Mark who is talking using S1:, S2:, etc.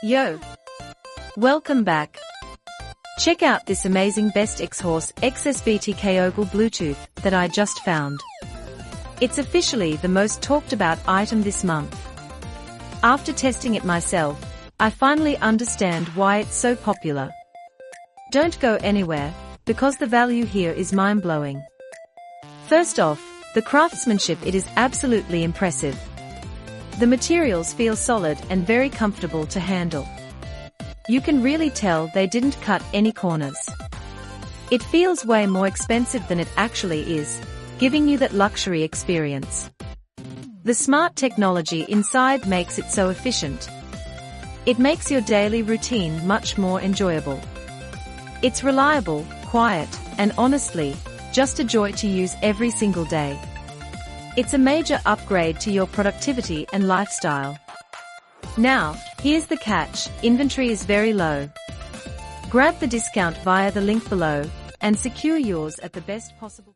S1: Yo! Welcome back. Check out this amazing best Xhorse Xsbtkogl Bluetooth that I just found. It's officially the most talked about item this month. After testing it myself, I finally understand why it's so popular. Don't go anywhere, because the value here is mind-blowing. First off, the craftsmanship, it is absolutely impressive. The materials feel solid and very comfortable to handle. You can really tell they didn't cut any corners. It feels way more expensive than it actually is, giving you that luxury experience. The smart technology inside makes it so efficient. It makes your daily routine much more enjoyable. It's reliable, quiet, and honestly, just a joy to use every single day. It's a major upgrade to your productivity and lifestyle. Now, here's the catch: inventory is very low. Grab the discount via the link below, and secure yours at the best possible